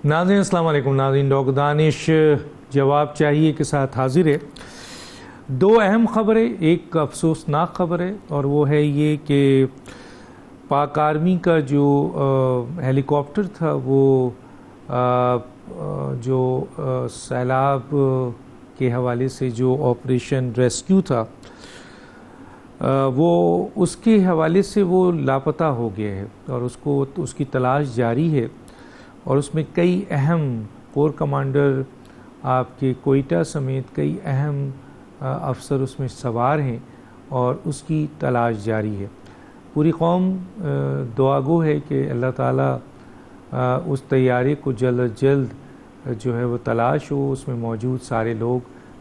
ناظرین السلام علیکم. ناظرین ڈاکٹر دانش جواب چاہیے کے ساتھ حاضر ہے. دو اہم خبریں، ایک افسوسناک خبر ہے اور وہ ہے یہ کہ پاک آرمی کا جو ہیلی کاپٹر تھا وہ جو سیلاب کے حوالے سے جو آپریشن ریسکیو تھا وہ اس کے حوالے سے وہ لاپتہ ہو گیا ہے اور اس کی تلاش جاری ہے اور اس میں کئی اہم کور کمانڈر آپ کے کوئٹہ سمیت کئی اہم افسر اس میں سوار ہیں اور اس کی تلاش جاری ہے. پوری قوم دعاگو ہے کہ اللہ تعالیٰ اس طیارے کو جلد از جلد جو ہے وہ تلاش ہو، اس میں موجود سارے لوگ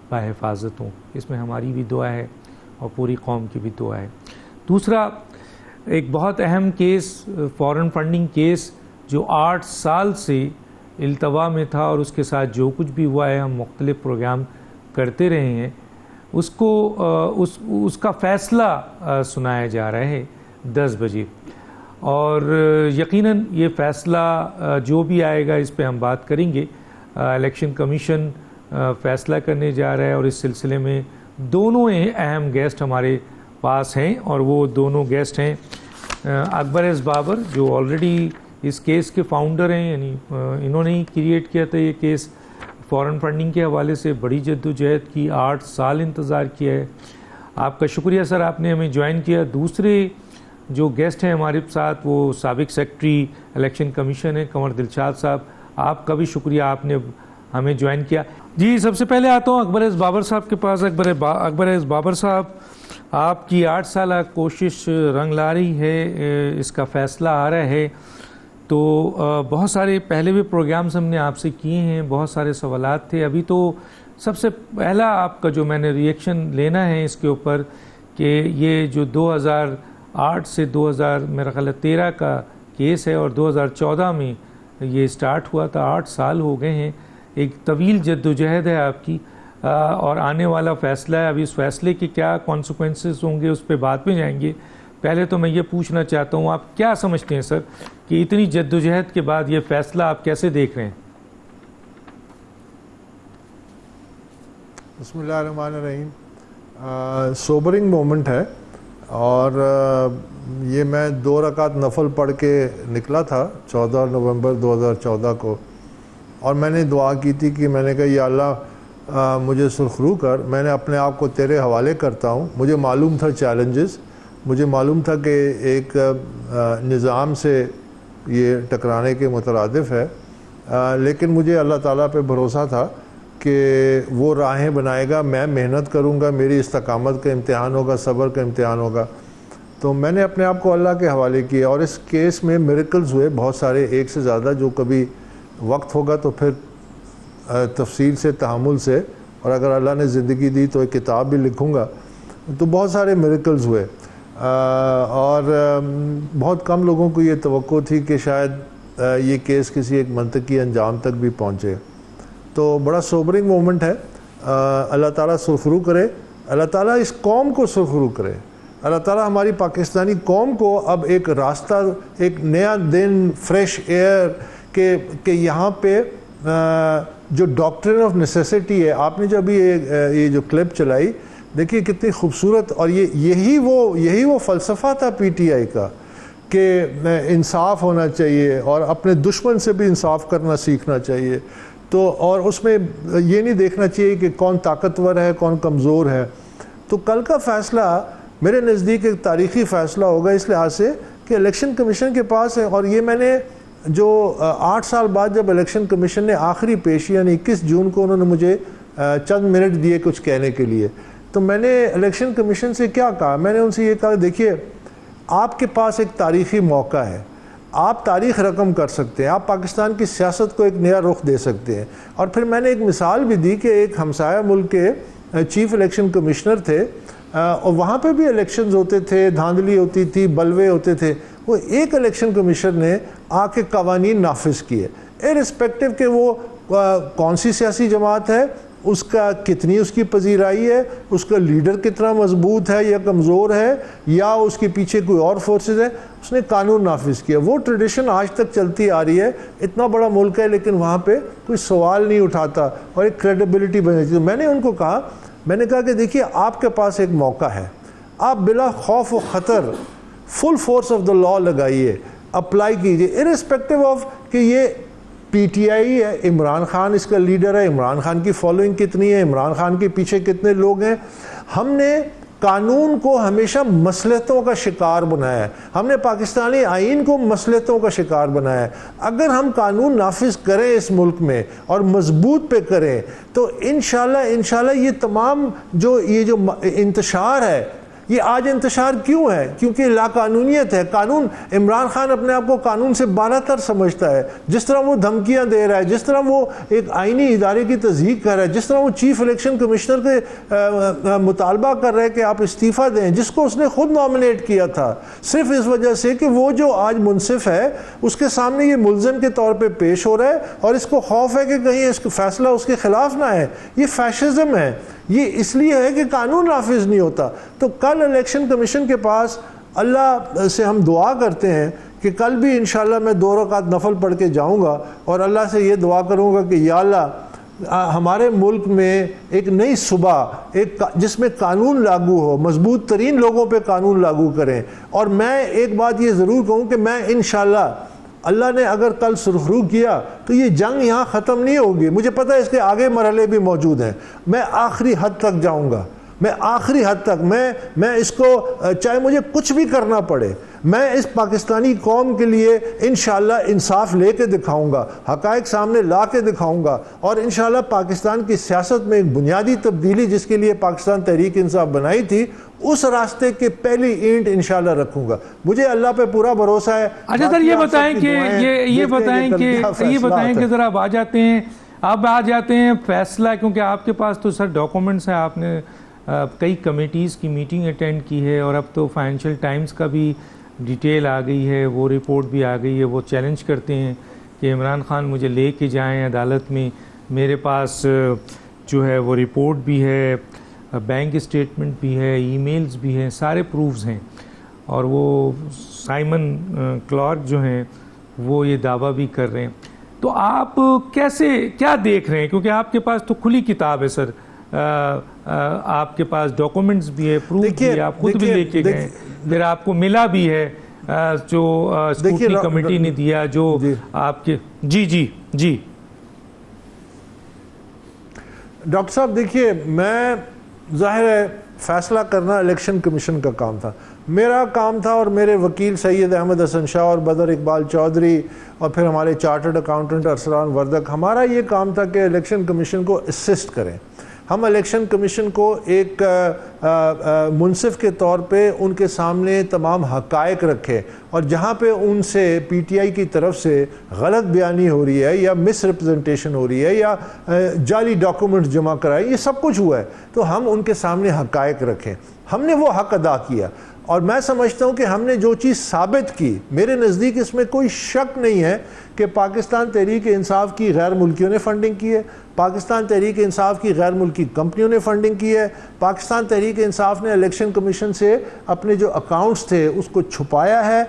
بحفاظت ہوں. اس میں ہماری بھی دعا ہے اور پوری قوم کی بھی دعا ہے. دوسرا ایک بہت اہم کیس، فارن فنڈنگ کیس جو 8 سال سے التوا میں تھا اور اس کے ساتھ جو کچھ بھی ہوا ہے، ہم مختلف پروگرام کرتے رہے ہیں، اس کا فیصلہ سنایا جا رہا ہے 10 بجے اور یقیناً یہ فیصلہ جو بھی آئے گا اس پہ ہم بات کریں گے. الیکشن کمیشن فیصلہ کرنے جا رہا ہے اور اس سلسلے میں دونوں اہم گیسٹ ہمارے پاس ہیں اور وہ دونوں گیسٹ ہیں اکبر ایس بابر جو آلریڈی اس کیس کے فاؤنڈر ہیں، یعنی انہوں نے ہی کریٹ کیا تھا یہ کیس. فارن فنڈنگ کے حوالے سے بڑی جد و جہد کی، 8 سال انتظار کیا ہے. آپ کا شکریہ سر، آپ نے ہمیں جوائن کیا. دوسرے جو گیسٹ ہیں ہمارے ساتھ وہ سابق سیکرٹری الیکشن کمیشن ہے قمر دلشاد صاحب. آپ کا بھی شکریہ، آپ نے ہمیں جوائن کیا. جی سب سے پہلے آتا ہوں اکبر ایس بابر صاحب کے پاس. اکبر ایس بابر صاحب، آپ کی 8 سالہ کوشش رنگ لا رہی ہے، اس کا فیصلہ آ رہا ہے تو بہت سارے پہلے بھی پروگرامز ہم نے آپ سے کیے ہیں، بہت سارے سوالات تھے. ابھی تو سب سے پہلا آپ کا جو میں نے ریئیکشن لینا ہے اس کے اوپر کہ یہ جو 2008 سے 2013 کا کیس ہے اور 2014 میں یہ سٹارٹ ہوا تھا، 8 سال ہو گئے ہیں. ایک طویل جد و جہد ہے آپ کی اور آنے والا فیصلہ ہے. ابھی اس فیصلے کے کیا کانسیکوینسز ہوں گے اس پہ بعد میں جائیں گے. پہلے تو میں یہ پوچھنا چاہتا ہوں، آپ کیا سمجھتے ہیں سر کہ اتنی جد و جہد کے بعد یہ فیصلہ آپ کیسے دیکھ رہے ہیں؟ بسم اللہ الرحمن الرحیم. سوبرنگ مومنٹ ہے اور یہ میں 2 رکعت نفل پڑھ کے نکلا تھا 14 نومبر 2014 کو اور میں نے دعا کی تھی کہ میں نے کہا یا اللہ مجھے سرخرو کر، میں نے اپنے آپ کو تیرے حوالے کرتا ہوں. مجھے معلوم تھا چیلنجز، مجھے معلوم تھا کہ ایک نظام سے یہ ٹکرانے کے مترادف ہے، لیکن مجھے اللہ تعالیٰ پہ بھروسہ تھا کہ وہ راہیں بنائے گا. میں محنت کروں گا، میری استقامت کا امتحان ہوگا، صبر کا امتحان ہوگا. تو میں نے اپنے آپ کو اللہ کے حوالے کیا اور اس کیس میں میریکلز ہوئے بہت سارے، ایک سے زیادہ، جو کبھی وقت ہوگا تو پھر تفصیل سے، تحمل سے، اور اگر اللہ نے زندگی دی تو ایک کتاب بھی لکھوں گا. تو بہت سارے میریکلز ہوئے اور بہت کم لوگوں کو یہ توقع تھی کہ شاید یہ کیس کسی ایک منطقی انجام تک بھی پہنچے. تو بڑا سوبرنگ مومنٹ ہے. اللہ تعالیٰ سرخرو کرے، اللہ تعالیٰ اس قوم کو سرخرو کرے، اللہ تعالیٰ ہماری پاکستانی قوم کو اب ایک راستہ، ایک نیا دن، فریش ایئر کہ یہاں پہ جو ڈاکٹرن آف نیسیسٹی ہے. آپ نے جو ابھی یہ جو کلپ چلائی دیکھیے کتنی خوبصورت، اور یہی وہ فلسفہ تھا پی ٹی آئی کا کہ انصاف ہونا چاہیے اور اپنے دشمن سے بھی انصاف کرنا سیکھنا چاہیے. تو اور اس میں یہ نہیں دیکھنا چاہیے کہ کون طاقتور ہے کون کمزور ہے. تو کل کا فیصلہ میرے نزدیک ایک تاریخی فیصلہ ہوگا اس لحاظ سے کہ الیکشن کمیشن کے پاس ہے. اور یہ میں نے جو 8 سال بعد جب الیکشن کمیشن نے آخری پیشی یعنی 21 جون کو انہوں نے مجھے چند منٹ دیے کچھ کہنے کے لیے، تو میں نے الیکشن کمیشن سے کیا کہا؟ میں نے ان سے یہ کہا دیکھیے آپ کے پاس ایک تاریخی موقع ہے، آپ تاریخ رقم کر سکتے ہیں، آپ پاکستان کی سیاست کو ایک نیا رخ دے سکتے ہیں. اور پھر میں نے ایک مثال بھی دی کہ ایک ہمسایہ ملک کے چیف الیکشن کمشنر تھے اور وہاں پہ بھی الیکشنز ہوتے تھے، دھاندلی ہوتی تھی، بلوے ہوتے تھے. وہ ایک الیکشن کمیشن نے آ کے قوانین نافذ کیے، ارسپیکٹو کہ وہ کون سی سیاسی جماعت ہے، اس کا کتنی اس کی پذیرائی ہے, اس کا لیڈر کتنا مضبوط ہے یا کمزور ہے, یا اس کے پیچھے کوئی اور فورسز ہے. اس نے قانون نافذ کیا. وہ ٹریڈیشن آج تک چلتی آ رہی ہے. اتنا بڑا ملک ہے لیکن وہاں پہ کوئی سوال نہیں اٹھاتا اور ایک کریڈیبلٹی بن جاتی ہے. میں نے ان کو کہا, میں نے کہا کہ دیکھیے آپ کے پاس ایک موقع ہے, آپ بلا خوف و خطر فل فورس آف دا لا لگائیے, اپلائی کیجئے, ارسپیکٹو آف کہ یہ پی ٹی آئی ہے, عمران خان اس کا لیڈر ہے, عمران خان کی فالوئنگ کتنی ہے, عمران خان کے پیچھے کتنے لوگ ہیں. ہم نے قانون کو ہمیشہ مصلحتوں کا شکار بنایا ہے, ہم نے پاکستانی آئین کو مصلحتوں کا شکار بنایا ہے. اگر ہم قانون نافذ کریں اس ملک میں اور مضبوط پہ کریں تو انشاءاللہ یہ تمام جو انتشار ہے, یہ آج انتشار کیوں ہے؟ کیونکہ لا قانونیت ہے. قانون, عمران خان اپنے آپ کو قانون سے بالا تر سمجھتا ہے. جس طرح وہ دھمکیاں دے رہا ہے, جس طرح وہ ایک آئینی ادارے کی تضحیق کر رہا ہے, جس طرح وہ چیف الیکشن کمشنر کے مطالبہ کر رہا ہے کہ آپ استعفیٰ دیں, جس کو اس نے خود نامنیٹ کیا تھا, صرف اس وجہ سے کہ وہ جو آج منصف ہے اس کے سامنے یہ ملزم کے طور پہ پیش ہو رہا ہے اور اس کو خوف ہے کہ کہیں اس کا فیصلہ اس کے خلاف نہ ہے. یہ فیشزم ہے. یہ اس لیے ہے کہ قانون نافذ نہیں ہوتا. تو کل الیکشن کمیشن کے پاس اللہ سے ہم دعا کرتے ہیں کہ کل بھی انشاءاللہ میں 2 رکعت نفل پڑھ کے جاؤں گا اور اللہ سے یہ دعا کروں گا کہ یا اللہ ہمارے ملک میں ایک نئی صبح, ایک جس میں قانون لاگو ہو, مضبوط ترین لوگوں پہ قانون لاگو کریں. اور میں ایک بات یہ ضرور کہوں کہ میں انشاءاللہ اللہ نے اگر کل سرخرو کیا تو یہ جنگ یہاں ختم نہیں ہوگی. مجھے پتہ ہے اس کے آگے مرحلے بھی موجود ہیں. میں آخری حد تک جاؤں گا, میں آخری حد تک میں اس کو چاہے مجھے کچھ بھی کرنا پڑے, میں اس پاکستانی قوم کے لیے انشاءاللہ انصاف لے کے دکھاؤں گا, حقائق سامنے لا کے دکھاؤں گا, اور انشاءاللہ پاکستان کی سیاست میں ایک بنیادی تبدیلی جس کے لیے پاکستان تحریک انصاف بنائی تھی, اس راستے کے پہلی اینٹ انشاءاللہ رکھوں گا. مجھے اللہ پہ پورا بھروسہ ہے. اچھا سر, یہ بتائیں کہ ذرا آپ آ جاتے ہیں فیصلہ, کیونکہ آپ کے پاس تو سر ڈاکومنٹس ہیں, آپ نے کئی کمیٹیز کی میٹنگ اٹینڈ کی ہے, اور اب تو فائنینشیل ٹائمز کا بھی ڈیٹیل آ گئی ہے, وہ رپورٹ بھی آ گئی ہے. وہ چیلنج کرتے ہیں کہ عمران خان مجھے لے کے جائیں عدالت میں. میرے پاس جو ہے وہ رپورٹ بھی ہے, بینک اسٹیٹمنٹ بھی ہے, ای میلز بھی ہیں, سارے پروفز ہیں. اور وہ سائمن کلارک جو ہیں وہ یہ دعویٰ بھی کر رہے ہیں. تو آپ کیا دیکھ رہے ہیں, کیونکہ آپ کے پاس تو کھلی کتاب ہے سر, آپ کے پاس ڈاکومنٹس بھی ہے, پروف بھی ہے, آپ خود بھی لے کے گئے, پھر آپ کو ملا بھی ہے جو اسکروٹنی کمیٹی نے دیا, جو آپ کے جی ڈاکٹر صاحب دیکھیے, میں ظاہر ہے فیصلہ کرنا الیکشن کمیشن کا کام تھا. میرا کام تھا اور میرے وکیل سید احمد حسن شاہ اور بدر اقبال چودھری اور پھر ہمارے چارٹرڈ اکاؤنٹنٹ ارسلان وردک, ہمارا یہ کام تھا کہ الیکشن کمیشن کو اسسٹ کریں. ہم الیکشن کمیشن کو ایک منصف کے طور پہ ان کے سامنے تمام حقائق رکھے, اور جہاں پہ ان سے پی ٹی آئی کی طرف سے غلط بیانی ہو رہی ہے یا مس ریپرزنٹیشن ہو رہی ہے یا جعلی ڈاکومنٹ جمع کرائے, یہ سب کچھ ہوا ہے, تو ہم ان کے سامنے حقائق رکھیں. ہم نے وہ حق ادا کیا, اور میں سمجھتا ہوں کہ ہم نے جو چیز ثابت کی, میرے نزدیک اس میں کوئی شک نہیں ہے کہ پاکستان تحریک انصاف کی غیر ملکیوں نے فنڈنگ کی ہے, پاکستان تحریک انصاف کی غیر ملکی کمپنیوں نے فنڈنگ کی ہے, پاکستان تحریک انصاف نے الیکشن کمیشن سے اپنے جو اکاؤنٹس تھے اس کو چھپایا ہے.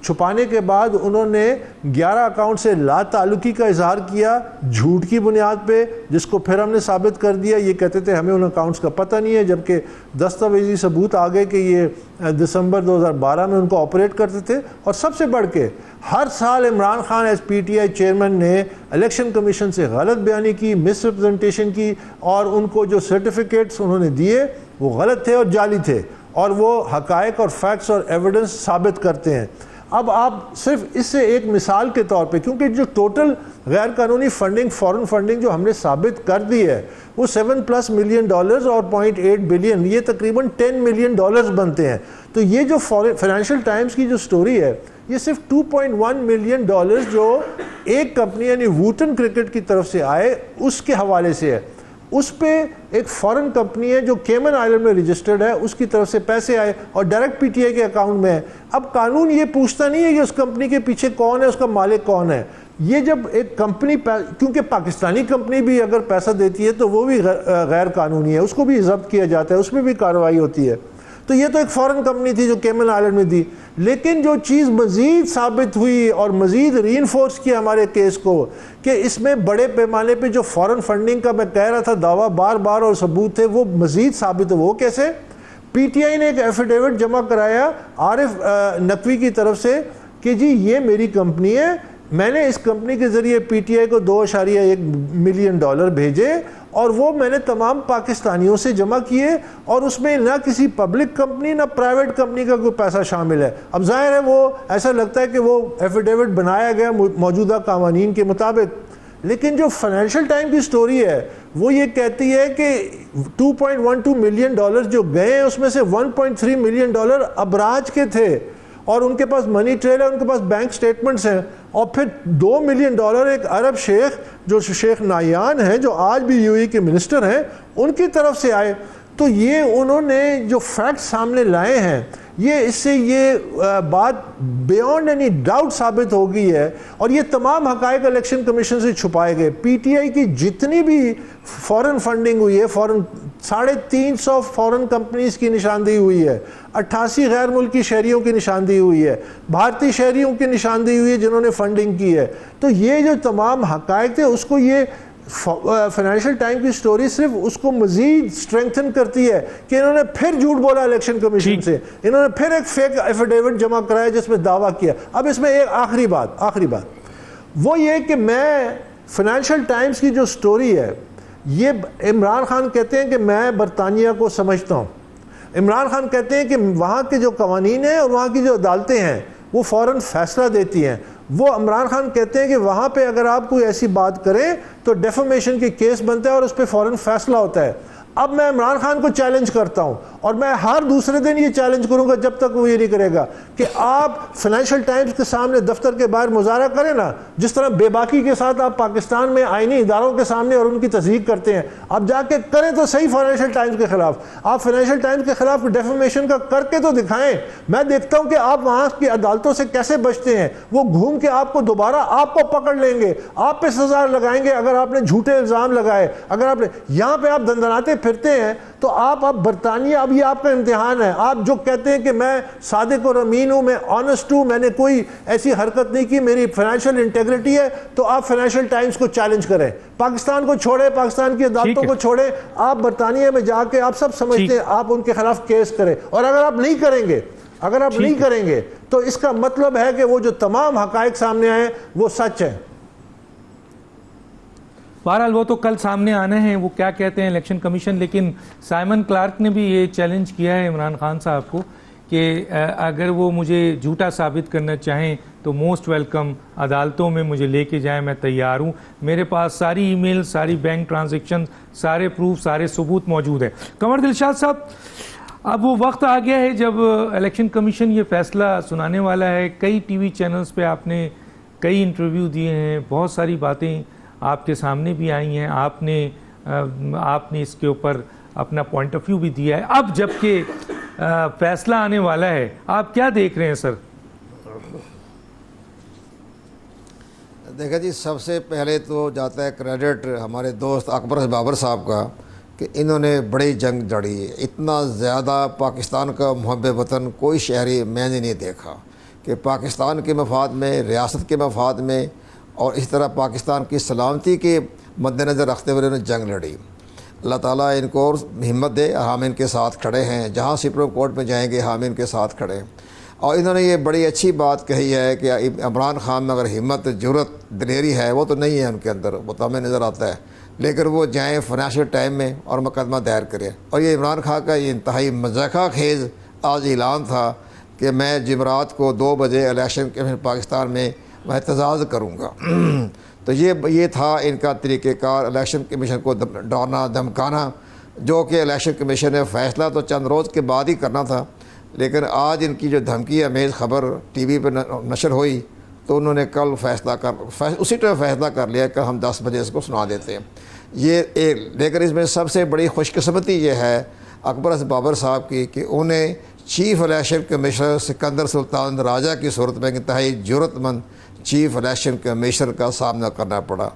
چھپانے کے بعد انہوں نے 11 اکاؤنٹ سے لا تعلقی کا اظہار کیا جھوٹ کی بنیاد پہ, جس کو پھر ہم نے ثابت کر دیا. یہ کہتے تھے ہمیں ان اکاؤنٹس کا پتہ نہیں ہے, جبکہ دستاویزی ثبوت آ گئے کہ یہ دسمبر 2012 میں ان کو آپریٹ کرتے تھے. اور سب سے بڑھ کے ہر سال Imran Khan as P T I chairman نے الیکشن کمیشن سے غلط بیانی کی, مس ریپرزنٹیشن کی, اور ان کو جو سرٹیفکیٹس انہوں نے دیے وہ غلط تھے اور جعلی تھے, اور وہ حقائق اور فیکٹس اور ایویڈنس ثابت کرتے ہیں. اب آپ صرف اس سے ایک مثال کے طور پہ, کیونکہ جو ٹوٹل غیر قانونی فنڈنگ, فورن فنڈنگ جو ہم نے ثابت کر دی ہے وہ $7+ ملین اور 0.8 بلین, یہ تقریباً $10 ملین بنتے ہیں. تو یہ جو فائنینشیل ٹائمز کی جو سٹوری ہے, یہ صرف $2.1 ملین جو ایک کمپنی یعنی ووٹن کرکٹ کی طرف سے آئے اس کے حوالے سے ہے. اس پہ ایک فورن کمپنی ہے جو کیمن آئلینڈ میں رجسٹرڈ ہے, اس کی طرف سے پیسے آئے اور ڈائریکٹ پی ٹی آئی کے اکاؤنٹ میں ہے. اب قانون یہ پوچھتا نہیں ہے کہ اس کمپنی کے پیچھے کون ہے, اس کا مالک کون ہے. یہ جب ایک کمپنی کیونکہ پاکستانی کمپنی بھی اگر پیسہ دیتی ہے تو وہ بھی غیر قانونی ہے, اس کو بھی ضبط کیا جاتا ہے, اس میں بھی کارروائی ہوتی ہے. تو یہ تو ایک فورن کمپنی تھی جو کیمن آئلینڈ میں دی. لیکن جو چیز مزید ثابت ہوئی اور مزید ری انفورس کیا ہمارے کیس کو کہ اس میں بڑے پیمانے پہ جو فورن فنڈنگ کا میں کہہ رہا تھا دعویٰ بار بار اور ثبوت تھے, وہ مزید ثابت ہے. وہ کیسے؟ پی ٹی آئی نے ایک ایفیڈیوٹ جمع کرایا عارف نقوی کی طرف سے کہ جی یہ میری کمپنی ہے, میں نے اس کمپنی کے ذریعے پی ٹی آئی کو $2.1 ملین بھیجے اور وہ میں نے تمام پاکستانیوں سے جمع کیے, اور اس میں نہ کسی پبلک کمپنی نہ پرائیویٹ کمپنی کا کوئی پیسہ شامل ہے. اب ظاہر ہے وہ ایسا لگتا ہے کہ وہ ایفیڈیوٹ بنایا گیا موجودہ قوانین کے مطابق, لیکن جو فائنینشیل ٹائم کی سٹوری ہے وہ یہ کہتی ہے کہ $2.12 ملین جو گئے ہیں اس میں سے $1.3 ملین ابراج کے تھے, اور ان کے پاس منی ٹریل ہے, ان کے پاس بینک سٹیٹمنٹس ہیں, اور پھر $2 ملین ایک عرب شیخ جو شیخ نایان ہیں جو آج بھی یو اے کے منسٹر ہیں ان کی طرف سے آئے. تو یہ انہوں نے جو فیکٹ سامنے لائے ہیں یہ اس سے یہ بات بیونڈ اینی ڈاؤٹ ثابت ہو گئی ہے, اور یہ تمام حقائق الیکشن کمیشن سے چھپائے گئے. پی ٹی آئی کی جتنی بھی فورن فنڈنگ ہوئی ہے, 350 فورن کمپنیز کی نشاندہی ہوئی ہے, 88 غیر ملکی شہریوں کی نشاندہی ہوئی ہے, بھارتی شہریوں کی نشاندہی ہوئی ہے جنہوں نے فنڈنگ کی ہے. تو یہ جو تمام حقائق تھے اس کو یہ فائنینشیل ٹائم کی سٹوری صرف اس کو مزید اسٹرینگتھن کرتی ہے کہ انہوں نے پھر جھوٹ بولا الیکشن کمیشن سے, انہوں نے پھر ایک فیک ایفیڈیوٹ جمع کرایا جس میں دعویٰ کیا. اب اس میں ایک آخری بات وہ یہ کہ میں فائنینشیل ٹائمز کی جو سٹوری ہے, یہ عمران خان کہتے ہیں کہ میں برطانیہ کو سمجھتا ہوں. عمران خان کہتے ہیں کہ وہاں کے جو قوانین ہیں اور وہاں کی جو عدالتیں ہیں وہ فوراً فیصلہ دیتی ہیں. وہ عمران خان کہتے ہیں کہ وہاں پہ اگر آپ کوئی ایسی بات کریں تو ڈیفیمیشن کی کیس بنتا ہے اور اس پہ فوراً فیصلہ ہوتا ہے. اب میں عمران خان کو چیلنج کرتا ہوں, اور میں ہر دوسرے دن یہ چیلنج کروں گا جب تک وہ یہ نہیں کرے گا کہ آپ فائنینشیل ٹائمز کے سامنے دفتر کے باہر مظاہرہ کریں نا, جس طرح بے باکی کے ساتھ آپ پاکستان میں آئینی اداروں کے سامنے اور ان کی تصدیق کرتے ہیں, آپ جا کے کریں تو صحیح فائنینشیل ٹائمز کے خلاف. آپ فائنینشیل ٹائمز کے خلاف ڈیفیمیشن کا کر کے تو دکھائیں. میں دیکھتا ہوں کہ آپ وہاں کی عدالتوں سے کیسے بچتے ہیں. وہ گھوم کے آپ کو دوبارہ آپ کو پکڑ لیں گے, آپ پہ سزا لگائیں گے اگر آپ نے جھوٹے الزام لگائے. اگر آپ نے یہاں پہ آپ دندناتے پھرتے ہیں تو آپ اب برطانیہ, اب یہ آپ کا امتحان ہے. آپ جو کہتے ہیں کہ میں صادق اور امین ہوں, میں آنسٹ ہوں, میں نے کوئی ایسی حرکت نہیں کی, میری فائنینشیل انٹیگریٹی ہے, تو آپ فائنینشیل ٹائمز کو چیلنج کریں. پاکستان کو چھوڑیں, پاکستان کی عدالتوں کو چھوڑیں, آپ برطانیہ میں جا کے آپ سب سمجھتے ہیں آپ ان کے خلاف کیس کریں. اور اگر آپ نہیں کریں گے تو اس کا مطلب ہے کہ وہ جو تمام حقائق سامنے آئے وہ سچ ہیں. بہرحال وہ تو کل سامنے آنے ہیں وہ کیا کہتے ہیں الیکشن کمیشن. لیکن سائمن کلارک نے بھی یہ چیلنج کیا ہے عمران خان صاحب کو کہ اگر وہ مجھے جھوٹا ثابت کرنا چاہیں تو موسٹ ویلکم, عدالتوں میں مجھے لے کے جائیں, میں تیار ہوں, میرے پاس ساری ای میل, ساری بینک ٹرانزیکشن, سارے پروف, سارے ثبوت موجود ہیں. قمر دلشاد صاحب, اب وہ وقت آ گیا ہے جب الیکشن کمیشن یہ فیصلہ سنانے والا ہے. کئی ٹی وی چینلز پہ آپ نے کئی انٹرویو دیے ہیں, بہت ساری باتیں آپ کے سامنے بھی آئی ہیں, آپ نے اس کے اوپر اپنا پوائنٹ آف ویو بھی دیا ہے. اب جب کہ فیصلہ آنے والا ہے, آپ کیا دیکھ رہے ہیں سر؟ دیکھا جی, سب سے پہلے تو جاتا ہے کریڈٹ ہمارے دوست اکبر بابر صاحب کا کہ انہوں نے بڑی جنگ لڑی. اتنا زیادہ پاکستان کا محب وطن کوئی شہری میں نے نہیں دیکھا کہ پاکستان کے مفاد میں, ریاست کے مفاد میں اور اس طرح پاکستان کی سلامتی کے مد نظر رکھتے ہوئے انہوں نے جنگ لڑی. اللہ تعالیٰ ان کو اور ہمت دے, ہم ان کے ساتھ کھڑے ہیں, جہاں سپریم کورٹ میں جائیں گے ہم ان کے ساتھ کھڑے ہیں. اور انہوں نے یہ بڑی اچھی بات کہی ہے کہ عمران خان میں اگر ہمت, جرت, دلیری ہے وہ تو نہیں ہے ان کے اندر, وہ تو ہمیں نظر آتا ہے, لیکن وہ جائیں فائنینشیل ٹائم میں اور مقدمہ دائر کریں. اور یہ عمران خان کا یہ انتہائی مضحکہ خیز آج اعلان تھا کہ میں جمعرات کو 2 بجے الیکشن کمیشن پاکستان میں میں احتجاج کروں گا. تو یہ تھا ان کا طریقہ کار, الیکشن کمیشن کو ڈرانا دھمکانا, جو کہ الیکشن کمیشن نے فیصلہ تو چند روز کے بعد ہی کرنا تھا. لیکن آج ان کی جو دھمکی امیز خبر ٹی وی پہ نشر ہوئی تو انہوں نے کل اسی طرح فیصلہ کر لیا کہ ہم 10 بجے اس کو سنا دیتے ہیں. لیکن اس میں سب سے بڑی خوش قسمتی یہ ہے اکبر بابر صاحب کی کہ انہیں چیف الیکشن کمشنر سکندر سلطان راجہ کی صورت میں انتہائی جرت مند چیف الیکشن کمیشنر کا سامنا کرنا پڑا۔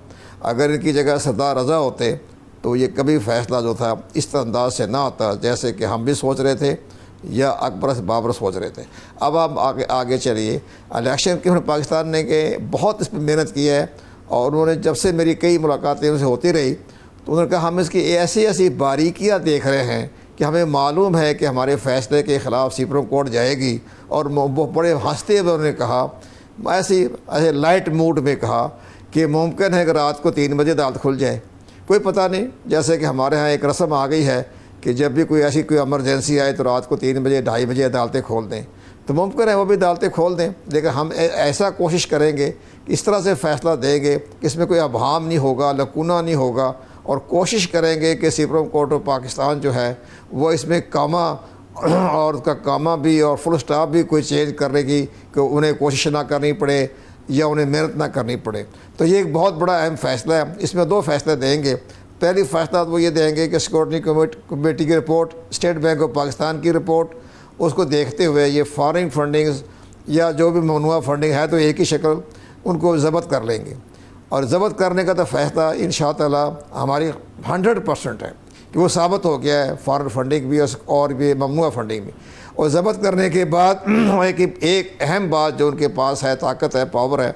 اگر ان کی جگہ سردار رضا ہوتے تو یہ کبھی فیصلہ جو تھا اس طرح انداز سے نہ ہوتا جیسے کہ ہم بھی سوچ رہے تھے یا اکبر بابر سوچ رہے تھے۔ اب آپ آگے چلیے، الیکشن کمیشن پاکستان نے کہ بہت اس پہ محنت کی ہے، اور انہوں نے جب سے میری کئی ملاقاتیں ان سے ہوتی رہی تو انہوں نے کہا ہم اس کی ایسی باریکیاں دیکھ رہے ہیں کہ ہمیں معلوم ہے کہ ہمارے فیصلے کے خلاف سپریم کورٹ جائے گی، اور وہ بڑے ہنستے ہوئے انہوں نے کہا، ایسے لائٹ موڈ میں کہا کہ ممکن ہے کہ رات کو 3 بجے عدالت کھل جائے، کوئی پتہ نہیں۔ جیسے کہ ہمارے ہاں ایک رسم آ گئی ہے کہ جب بھی کوئی ایمرجنسی آئے تو رات کو 3 بجے 2:30 بجے عدالتیں کھول دیں، تو ممکن ہے وہ بھی عدالتیں کھول دیں، لیکن ہم ایسا کوشش کریں گے کہ اس طرح سے فیصلہ دیں گے کہ اس میں کوئی ابہام نہیں ہوگا، لکونہ نہیں ہوگا، اور کوشش کریں گے کہ سپریم کورٹ آف پاکستان جو ہے وہ اس میں کاما اور اس کا کاما بھی اور فل سٹاپ بھی کوئی چینج کرنے کی کہ انہیں کوشش نہ کرنی پڑے یا انہیں محنت نہ کرنی پڑے۔ تو یہ ایک بہت بڑا اہم فیصلہ ہے، اس میں 2 فیصلے دیں گے۔ پہلی فیصلہ وہ یہ دیں گے کہ سیکورٹی کمیٹی کی report, state bank of Pakistan کی رپورٹ، اس کو دیکھتے ہوئے یہ فارن فنڈنگز یا جو بھی ممنوعہ فنڈنگ ہے تو ایک ہی شکل ان کو ضبط کر لیں گے، اور ضبط کرنے کا تو فیصلہ انشاء تعالیٰ ہماری 100% ہے کہ وہ ثابت ہو گیا ہے، فارن فنڈنگ بھی اور بھی ممنوعہ فنڈنگ بھی۔ اور ضبط کرنے کے بعد ایک اہم بات جو ان کے پاس ہے، طاقت ہے، پاور ہے،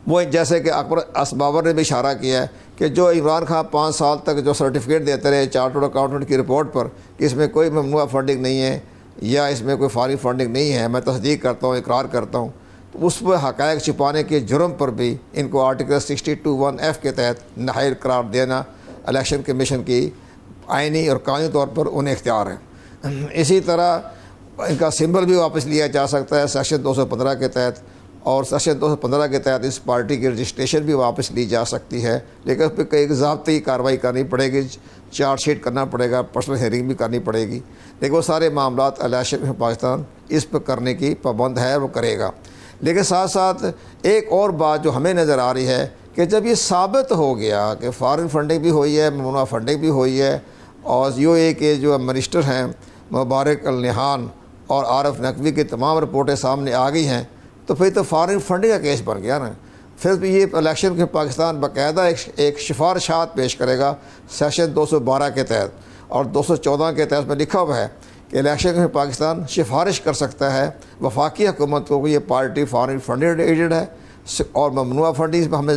وہ جیسے کہ اکبر بابر نے بھی اشارہ کیا ہے کہ جو عمران خان 5 سال تک جو سرٹیفکیٹ دیتے رہے چارٹرڈ اکاؤنٹنٹ کی رپورٹ پر کہ اس میں کوئی ممنوعہ فنڈنگ نہیں ہے یا اس میں کوئی فارن فنڈنگ نہیں ہے، میں تصدیق کرتا ہوں، اقرار کرتا ہوں، تو اس پر حقائق چھپانے کے جرم پر بھی ان کو آرٹیکل 62(1)(f) کے تحت نااہل قرار دینا الیکشن کمیشن کی آئینی اور قانونی طور پر انہیں اختیار ہے۔ اسی طرح ان کا سمبل بھی واپس لیا جا سکتا ہے سیکشن 215 کے تحت، اور سیکشن 215 کے تحت اس پارٹی کی رجسٹریشن بھی واپس لی جا سکتی ہے، لیکن اس پہ کئی ضابطی کارروائی کرنی پڑے گی، چارج شیٹ کرنا پڑے گا، پرسنل ہیئرنگ بھی کرنی پڑے گی، لیکن وہ سارے معاملات الیکشن پاکستان اس پہ کرنے کی پابند ہے، وہ کرے گا۔ لیکن ساتھ ساتھ ایک اور بات جو ہمیں نظر آ رہی ہے کہ جب یہ ثابت ہو گیا کہ فارن فنڈنگ بھی ہوئی ہے، ممنوعہ فنڈنگ بھی ہوئی ہے، اور UAE کے جو منسٹر ہیں مبارک النہان اور عارف نقوی کی تمام رپورٹیں سامنے آ گئی ہیں، تو پھر تو فارن فنڈنگ کا کیس بن گیا نا۔ پھر بھی یہ الیکشن کے پاکستان باقاعدہ ایک سفارشات پیش کرے گا سیکشن 212 کے تحت، اور 214 کے تحت میں لکھا ہوا ہے کہ الیکشن کے پاکستان سفارش کر سکتا ہے وفاقی حکومت کو کہ یہ پارٹی فارن فنڈڈ ایجنٹ ہے اور ممنوعہ فنڈنگ پہ ہمیں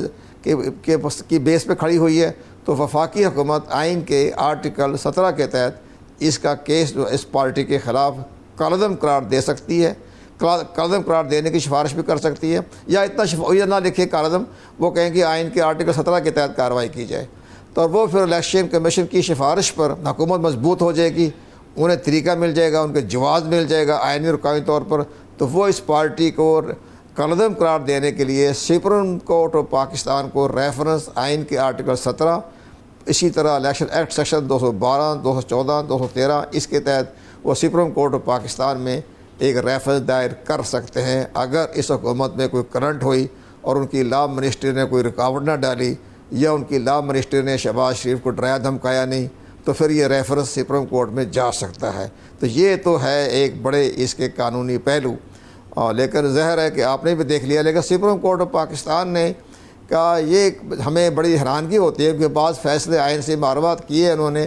کی بیس پہ کھڑی ہوئی ہے، تو وفاقی حکومت آئین کے آرٹیکل 17 کے تحت اس کا کیس جو اس پارٹی کے خلاف کالعدم قرار دے سکتی ہے، کالعدم قرار دینے کی سفارش بھی کر سکتی ہے، یا اتنا نہ لکھے کالعدم، وہ کہیں کہ آئین کے آرٹیکل 17 کے تحت کارروائی کی جائے، تو وہ پھر الیکشن کمیشن کی سفارش پر حکومت مضبوط ہو جائے گی، انہیں طریقہ مل جائے گا، ان کے جواز مل جائے گا آئینی اور قانونی طور پر، تو وہ اس پارٹی کو کالعدم قرار دینے کے لیے سپریم کورٹ آف پاکستان کو ریفرنس آئین کے آرٹیکل 17، اسی طرح الیکشن ایکٹ سیکشن 212، 214، 213 اس کے تحت وہ سپریم کورٹ آف پاکستان میں ایک ریفرنس دائر کر سکتے ہیں اگر اس حکومت میں کوئی کرنٹ ہوئی اور ان کی لا منسٹری نے کوئی رکاوٹ نہ ڈالی یا ان کی لا منسٹری نے شہباز شریف کو ڈرایا دھمکایا نہیں، تو پھر یہ ریفرنس سپریم کورٹ میں جا سکتا ہے۔ تو یہ تو ہے ایک بڑے اس کے قانونی پہلو، لیکن ظاہر ہے کہ آپ نے بھی دیکھ لیا، لیکن سپریم کورٹ آف پاکستان نے کہا یہ ہمیں بڑی حیرانگی ہوتی ہے کہ بعض فیصلے آئین سے معروات کیے انہوں نے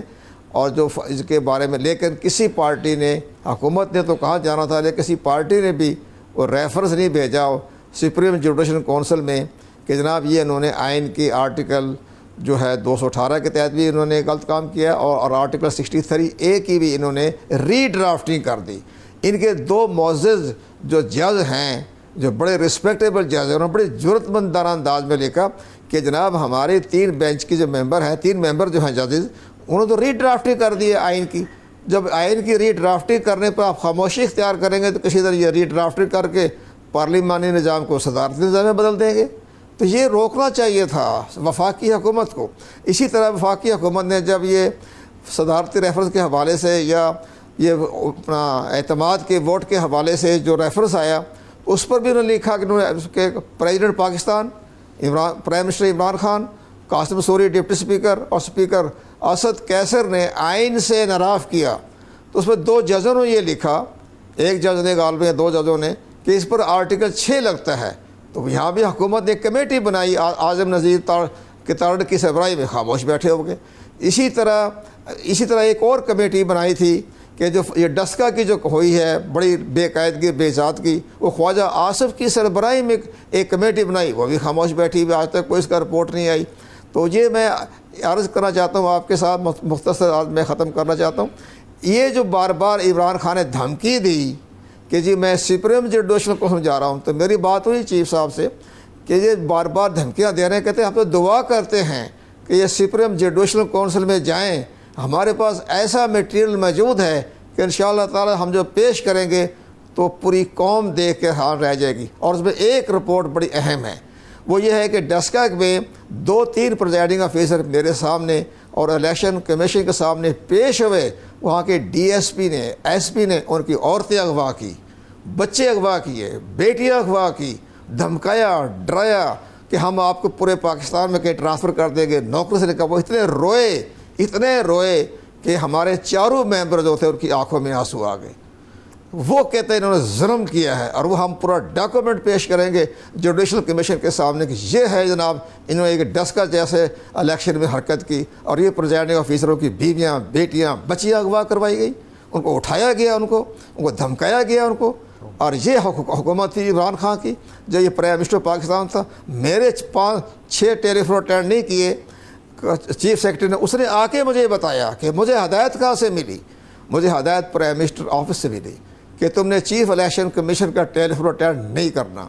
اور جو اس کے بارے میں، لیکن کسی پارٹی نے، حکومت نے تو کہاں جانا تھا، لیکن کسی پارٹی نے بھی وہ ریفرنس نہیں بھیجا سپریم جوڈیشل کونسل میں کہ جناب یہ انہوں نے آئین کی آرٹیکل جو ہے 218 کے تحت بھی انہوں نے غلط کام کیا، اور آرٹیکل 63(a) کی بھی انہوں نے ری ڈرافٹنگ کر دی۔ ان کے 2 معزز جو جج ہیں، جو بڑے رسپیکٹیبل جج ہیں، انہوں نے بڑے جرأت مندانہ انداز میں لکھا کہ جناب ہمارے 3 بینچ کی جو ممبر ہیں، 3 ممبر جو ہیں ججز، انہوں نے تو ری ڈرافٹنگ کر دی ہے آئین کی۔ جب آئین کی ری ڈرافٹنگ کرنے پر آپ خاموشی اختیار کریں گے تو کسی طرح یہ ری ڈرافٹنگ کر کے پارلیمانی نظام کو صدارتی نظام میں بدل دیں گے، تو یہ روکنا چاہیے تھا وفاقی حکومت کو۔ اسی طرح وفاقی حکومت نے جب یہ صدارتی ریفرنس کے حوالے سے یا یہ اپنا اعتماد کے ووٹ کے حوالے سے جو ریفرنس آیا، اس پر بھی انہوں نے لکھا کہ president Pakistan prime minister Imran Khan, Qasim sorry deputy speaker اور اسپیکر اسد کیسر نے آئین سے انحراف کیا، تو اس میں 2 ججوں نے یہ لکھا، ایک جج نے غالباً 2 ججوں نے، کہ اس پر آرٹیکل 6 لگتا ہے تو یہاں بھی حکومت نے ایک کمیٹی بنائی, اعظم نذیر کے تارڑ کی سربراہی میں خاموش بیٹھے ہو گئے. اسی طرح ایک اور کمیٹی بنائی تھی کہ جو یہ ڈسکا کی جو ہوئی ہے بڑی بے قاعدگی بے ذات کی, وہ خواجہ آصف کی سربراہی میں ایک کمیٹی بنائی, وہ بھی خاموش بیٹھی ہوئی, آج تک کوئی اس کا رپورٹ نہیں آئی. تو یہ میں عرض کرنا چاہتا ہوں آپ کے ساتھ, مختصر آج میں ختم کرنا چاہتا ہوں. یہ جو بار بار عمران خان نے دھمکی دی کہ جی میں سپریم جوڈیشل کو سمجھا رہا ہوں, تو میری بات ہوئی چیف صاحب سے کہ یہ بار بار دھمکیاں دے رہے ہیں, کہتے ہیں ہم تو دعا کرتے ہیں کہ یہ سپریم جوڈیشل کونسل میں جائیں, ہمارے پاس ایسا میٹیریل موجود ہے کہ انشاءاللہ تعالی ہم جو پیش کریں گے تو پوری قوم دیکھ کے حال رہ جائے گی. اور اس میں ایک رپورٹ بڑی اہم ہے, وہ یہ ہے کہ ڈسکا میں 2-3 پریزائڈنگ آفیسر میرے سامنے اور الیکشن کمیشن کے سامنے پیش ہوئے. وہاں کے ڈی ایس پی نے, ایس پی نے ان کی عورتیں اغوا کی, بچے اغوا کیے, بیٹیاں اغوا کی, دھمکایا, ڈرایا کہ ہم آپ کو پورے پاکستان میں کہیں ٹرانسفر کر دیں گے, نوکری سے نکال. وہ اتنے روئے کہ ہمارے چاروں ممبر جو تھے ان کی آنکھوں میں آنسو آ گئے. وہ کہتے ہیں انہوں نے ظلم کیا ہے, اور وہ ہم پورا ڈاکومنٹ پیش کریں گے جوڈیشل کمیشن کے سامنے کہ یہ ہے جناب, انہوں نے ایک ڈسکا جیسے الیکشن میں حرکت کی, اور یہ پریزائڈنگ آفیسروں کی بیویاں, بیٹیاں, بچیاں اغوا کروائی گئی, ان کو اٹھایا گیا, ان کو دھمکایا گیا ان کو. اور یہ حکومت تھی عمران خان کی, جو یہ پرائم منسٹر پاکستان تھا. میرے 5-6 ٹیلی فون اٹینڈ نہیں کیے چیف سیکرٹری نے, اس نے آ کے مجھے بتایا کہ مجھے ہدایت کہاں سے ملی. مجھے ہدایت پرائم منسٹر آفس سے ملی کہ تم نے چیف الیکشن کمیشن کا ٹیلی فون اٹینڈ نہیں کرنا.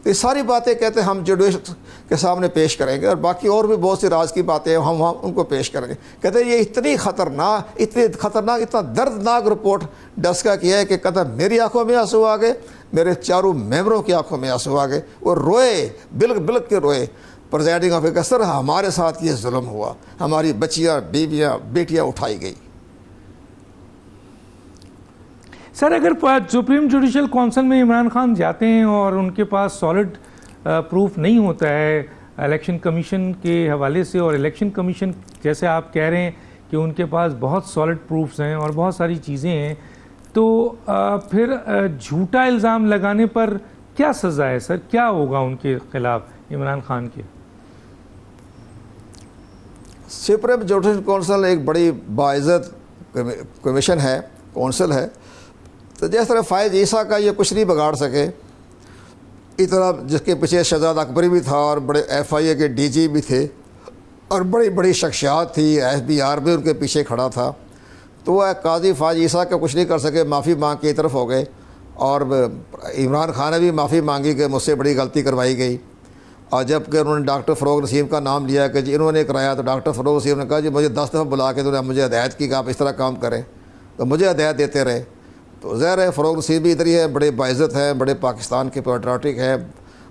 تو یہ ساری باتیں کہتے ہیں ہم جوڈیشل کے سامنے پیش کریں گے, اور باقی اور بھی بہت سی راز کی باتیں ہیں ہم ان کو پیش کریں گے. کہتے ہیں یہ اتنی خطرناک, اتنا دردناک رپورٹ ڈسکا کیا ہے کہ کہتا میری آنکھوں میں آنسو آ گئے, میرے چاروں ممبروں کی آنکھوں میں آنسو آ گئے. وہ روئے, بلک کے روئے. پریزائڈنگ آفیسر سر ہمارے ساتھ یہ ظلم ہوا, ہماری بچیاں, بیویاں, بیٹیاں اٹھائی گئی. سر اگر سپریم جوڈیشل کونسل میں عمران خان جاتے ہیں اور ان کے پاس سالڈ پروف نہیں ہوتا ہے الیکشن کمیشن کے حوالے سے, اور الیکشن کمیشن جیسے آپ کہہ رہے ہیں کہ ان کے پاس بہت سالڈ پروفز ہیں اور بہت ساری چیزیں ہیں, تو پھر جھوٹا الزام لگانے پر کیا سزا ہے سر, کیا ہوگا ان کے خلاف عمران خان کے؟ سپریم جوڈیشل کونسل ایک بڑی باعزت کمیشن ہے, کونسل ہے. تو جس طرح فائز عیسیٰ کا یہ کچھ نہیں بگاڑ سکے, اس طرح جس کے پیچھے شہزاد اکبری بھی تھا, اور بڑے ایف آئی اے کے ڈی جی بھی تھے, اور بڑی شخصیات تھی, ایف بی آر بھی ان کے پیچھے کھڑا تھا. تو وہ قاضی فائز عیسیٰ کا کچھ نہیں کر سکے, معافی مانگ کے طرف ہو گئے. اور عمران خان نے بھی معافی مانگی کہ مجھ سے بڑی غلطی کروائی گئی. اور جب کہ انہوں نے ڈاکٹر فروغ نسیم کا نام لیا کہ جی انہوں نے کرایا, تو ڈاکٹر فروغ نسیم نے کہا جی مجھے 10 دفعہ بلا کے انہوں نے مجھے ہدایت کی کہ آپ اس طرح کام کریں, تو مجھے ہدایت دیتے رہے. تو ظاہر ہے فروغ نسیم بھی ادھر ہی ہے, بڑے باعزت ہیں, بڑے پاکستان کے پیٹریاٹک ہیں,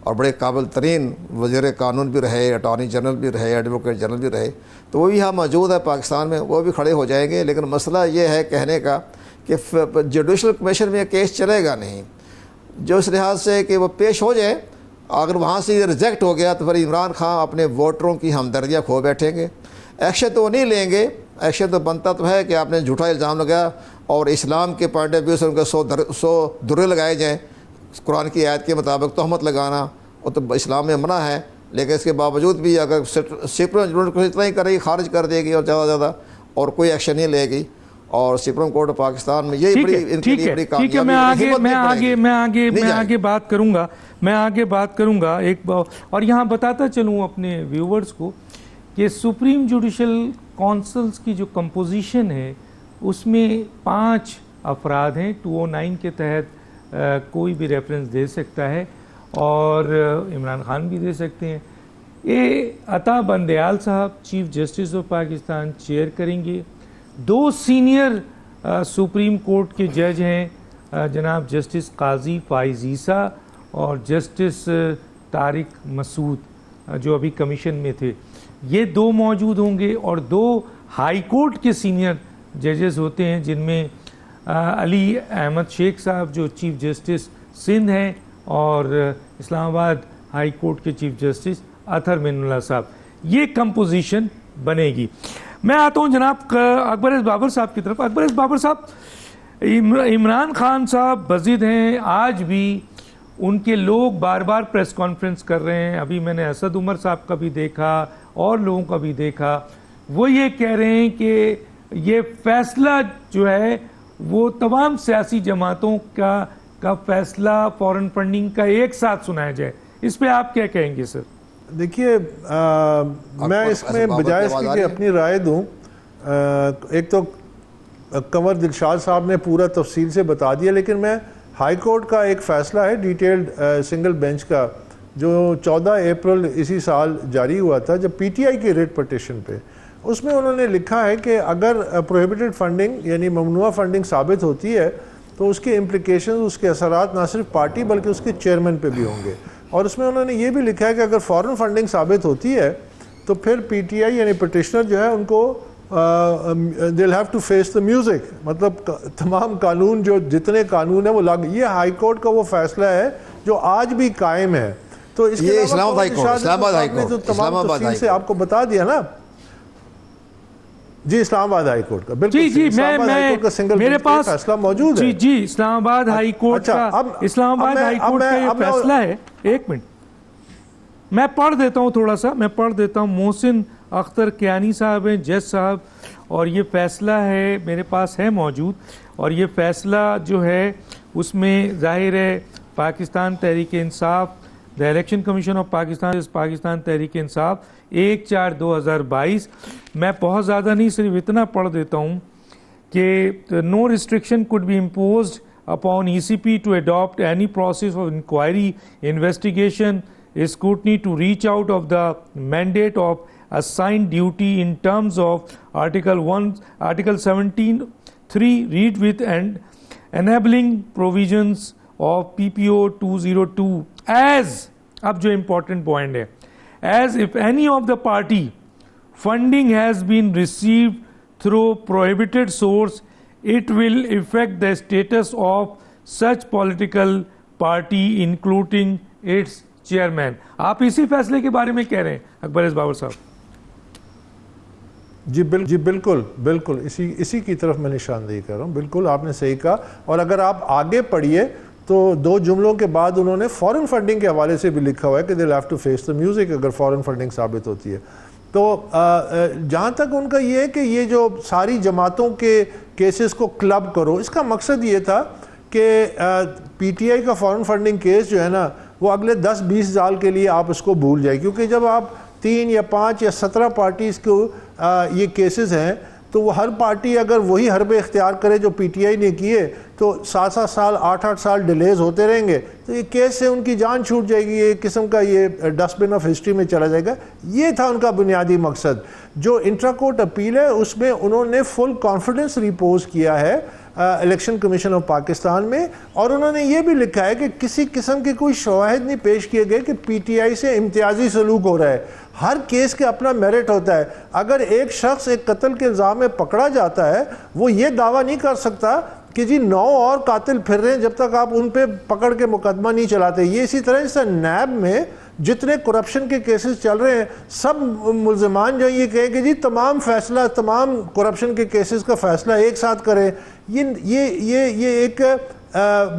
اور بڑے قابل ترین وزیر قانون بھی رہے, اٹارنی جنرل بھی رہے, ایڈوکیٹ جنرل بھی رہے. تو وہ بھی یہاں موجود ہے پاکستان میں, وہ بھی کھڑے ہو جائیں گے. لیکن مسئلہ یہ ہے کہنے کا کہ جوڈیشل کمیشن میں یہ کیس چلے گا نہیں, جو اس لحاظ سے کہ وہ پیش ہو جائے. اگر وہاں سے یہ ریجیکٹ ہو گیا تو پھر عمران خان اپنے ووٹروں کی ہمدردیاں کھو بیٹھیں گے. ایکشن تو وہ نہیں لیں گے, ایکشن تو بنتا تو ہے کہ آپ نے جھوٹا الزام لگایا, اور اسلام کے پوائنٹ آف ویو سے ان کے 100 درے لگائے جائیں. قرآن کی آیت کے مطابق تہمت لگانا وہ تو اسلام میں منع ہے, لیکن اس کے باوجود بھی اگر سپریم کورٹ اتنا ہی کرے گی, خارج کر دے گی اور زیادہ اور کوئی ایکشن نہیں لے گی. اور سپریم کورٹ پاکستان میں یہی بڑی ان کے لیے بڑی کامیابی. میں آگے بات کروں گا ایک, اور یہاں بتاتا چلوں اپنے ویورز کو کہ سپریم جوڈیشل کونسلز کی جو کمپوزیشن ہے اس میں 5 افراد ہیں. 209 کے تحت کوئی بھی ریفرنس دے سکتا ہے, اور عمران خان بھی دے سکتے ہیں. یہ عطا بندیال صاحب chief justice of Pakistan chair کریں گے. 2 سینئر سپریم کورٹ کے جج ہیں, جناب جسٹس قاضی فائز عیسیٰ اور جسٹس طارق مسعود جو ابھی کمیشن میں تھے, یہ 2 موجود ہوں گے. اور 2 ہائی کورٹ کے سینئر ججز ہوتے ہیں, جن میں علی احمد شیخ صاحب جو چیف جسٹس سندھ ہیں, اور اسلام آباد ہائی کورٹ کے چیف جسٹس اطہر من اللہ صاحب. یہ کمپوزیشن بنے گی. میں آتا ہوں جناب اکبر ایس بابر صاحب کی طرف. اکبر ایس بابر صاحب, عمران خان صاحب بضد ہیں آج بھی, ان کے لوگ بار بار پریس کانفرنس کر رہے ہیں, ابھی میں نے اسد عمر صاحب کا بھی دیکھا اور لوگوں کا بھی دیکھا, وہ یہ کہہ رہے ہیں کہ یہ فیصلہ جو ہے وہ تمام سیاسی جماعتوں کا فیصلہ فورن فنڈنگ کا ایک ساتھ سنایا جائے. اس پہ آپ کیا کہیں گے سر؟ دیکھیے میں اس میں بجائے اس کی کہ اپنی رائے دوں, ایک تو کنور دلشاد صاحب نے پورا تفصیل سے بتا دیا, لیکن میں ہائی کورٹ کا ایک فیصلہ ہے ڈیٹیلڈ سنگل بینچ کا جو 14 اپریل اسی سال جاری ہوا تھا جب پی ٹی آئی کی ریٹ پٹیشن پہ, اس میں انہوں نے لکھا ہے کہ اگر پروہیبٹڈ فنڈنگ یعنی ممنوعہ فنڈنگ ثابت ہوتی ہے تو اس کے امپلیکیشنز, اس کے اثرات نہ صرف پارٹی بلکہ اس کے چیئرمین پہ بھی ہوں گے. اور اس میں انہوں نے یہ بھی لکھا ہے کہ اگر فورن فنڈنگ ثابت ہوتی ہے تو پھر پی ٹی آئی یعنی پٹیشنر جو ہے ان کو they'll have to face the music, مطلب تمام قانون جو جتنے قانون ہیں وہ یہ ہائی کورٹ کا وہ فیصلہ ہے جو آج بھی قائم ہے. تو اس کے اسلام آباد ہائی کورٹ جو تمام تفصیل سے آپ کو بتا دیا نا. جی اسلام آباد ہائی کورٹ کا بالکل جی میرے پاس فیصلہ موجود ہے. جی اسلام آباد ہائی کورٹ کا اسلام آباد ہائی کورٹ کا یہ فیصلہ ہے. ایک منٹ میں پڑھ دیتا ہوں, تھوڑا سا میں پڑھ دیتا ہوں. محسن اختر کیانی صاحب ہیں, جج صاحب, اور یہ فیصلہ ہے میرے پاس ہے موجود. اور یہ فیصلہ جو ہے اس میں ظاہر ہے پاکستان تحریک انصاف, دا election commission of Pakistan Tehreek Insaf 1/4/2022. میں بہت زیادہ نہیں, صرف اتنا پڑھ دیتا ہوں کہ no restriction could be imposed upon ECP to adopt any process of inquiry, investigation, scrutiny to reach out of the mandate of assigned duty in terms of Article 17(3) read with and enabling provisions of PPO 202 as, اب جو important point ہے, as if any of the party funding has been received through prohibited source, it will affect the status of such political party including its chairman. آپ اسی فیصلے کے بارے میں کہہ رہے ہیں اکبر بابر صاحب؟ جی بالکل اسی کی طرف میں نشاندہی کر رہا ہوں. بالکل آپ نے صحیح کہا. اور اگر آپ آگے پڑھیے تو 2 جملوں کے بعد انہوں نے فورن فنڈنگ کے حوالے سے بھی لکھا ہوا ہے کہ they'll have to face the music اگر فورن فنڈنگ ثابت ہوتی ہے. تو جہاں تک ان کا یہ ہے کہ یہ جو ساری جماعتوں کے کیسز کو کلب کرو, اس کا مقصد یہ تھا کہ پی ٹی آئی کا فورن فنڈنگ کیس جو ہے نا وہ اگلے 10-20 سال کے لیے آپ اس کو بھول جائے, کیونکہ جب آپ 3 یا 5 یا 17 پارٹیز کو یہ کیسز ہیں تو وہ ہر پارٹی اگر وہی حربے اختیار کرے جو پی ٹی آئی نے کیے تو 7-7 سال 8-8 سال ڈیلیز ہوتے رہیں گے, تو یہ کیس سے ان کی جان چھوٹ جائے گی, ایک قسم کا یہ ڈسٹ بن آف ہسٹری میں چلا جائے گا. یہ تھا ان کا بنیادی مقصد. جو انٹرا کورٹ اپیل ہے اس میں انہوں نے فل کانفیڈنس ریپوز کیا ہے الیکشن کمیشن آف پاکستان میں, اور انہوں نے یہ بھی لکھا ہے کہ کسی قسم کے کوئی شواہد نہیں پیش کیے گئے کہ پی ٹی آئی سے امتیازی سلوک ہو رہا ہے. ہر کیس کے اپنا میرٹ ہوتا ہے. اگر ایک شخص ایک قتل کے الزام میں پکڑا جاتا ہے وہ یہ دعویٰ نہیں کر سکتا کہ جی 9 اور قاتل پھر رہے ہیں جب تک آپ ان پہ پکڑ کے مقدمہ نہیں چلاتے. یہ اسی طرح اس نیب میں جتنے کرپشن کے کیسز چل رہے ہیں سب ملزمان جو یہ کہیں کہ جی تمام کرپشن کے کیسز کا فیصلہ ایک ساتھ کریں. یہ ایک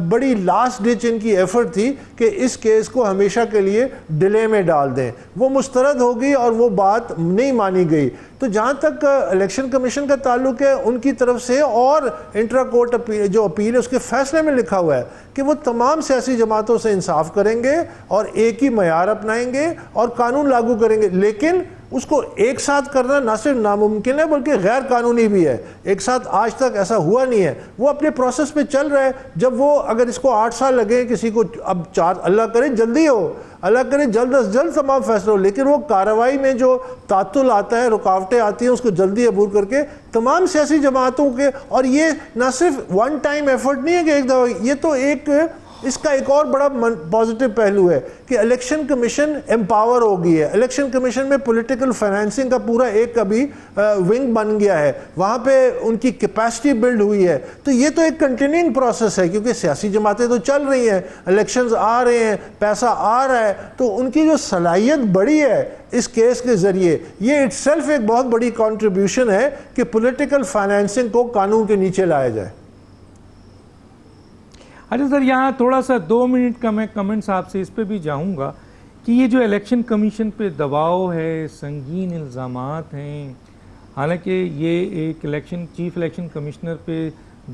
بڑی لاسٹ ڈچ ان کی ایفرٹ تھی کہ اس کیس کو ہمیشہ کے لیے ڈیلے میں ڈال دیں. وہ مسترد ہو گئی اور وہ بات نہیں مانی گئی. تو جہاں تک الیکشن کمیشن کا تعلق ہے ان کی طرف سے اور انٹرا کورٹ جو اپیل ہے اس کے فیصلے میں لکھا ہوا ہے کہ وہ تمام سیاسی جماعتوں سے انصاف کریں گے اور ایک ہی معیار اپنائیں گے اور قانون لاگو کریں گے. لیکن اس کو ایک ساتھ کرنا نہ صرف ناممکن ہے بلکہ غیر قانونی بھی ہے. ایک ساتھ آج تک ایسا ہوا نہیں ہے. وہ اپنے پروسیس پہ چل رہا ہے. جب وہ اگر اس کو 8 سال لگے کسی کو, اب 4 اللہ کرے جلدی ہو, اللہ کرے جلد از جلد تمام فیصلہ ہو, لیکن وہ کارروائی میں جو تعطل آتا ہے, رکاوٹیں آتی ہیں, اس کو جلدی عبور کر کے تمام سیاسی جماعتوں کے. اور یہ نہ صرف ون ٹائم ایفرٹ نہیں ہے کہ ایک دفعہ, یہ تو اس کا ایک اور بڑا پازیٹیو پہلو ہے کہ الیکشن کمیشن امپاور ہو گئی ہے. الیکشن کمیشن میں پولیٹیکل فائنینسنگ کا پورا ایک ابھی ونگ بن گیا ہے, وہاں پہ ان کی کیپیسٹی بلڈ ہوئی ہے. تو یہ تو ایک کنٹینیوئنگ پروسیس ہے کیونکہ سیاسی جماعتیں تو چل رہی ہیں, الیکشنز آ رہے ہیں, پیسہ آ رہا ہے, تو ان کی جو صلاحیت بڑی ہے اس کیس کے ذریعے. یہ اٹ سیلف ایک بہت بڑی کنٹریبیوشن ہے کہ پولیٹیکل فائنینسنگ کو قانون کے نیچے لایا جائے. اچھا سر، یہاں تھوڑا سا 2 منٹ کا میں کمنٹس آپ سے اس پہ بھی جاؤں گا کہ یہ جو الیکشن کمیشن پہ دباؤ ہے، سنگین الزامات ہیں، حالانکہ یہ ایک چیف الیکشن کمشنر پہ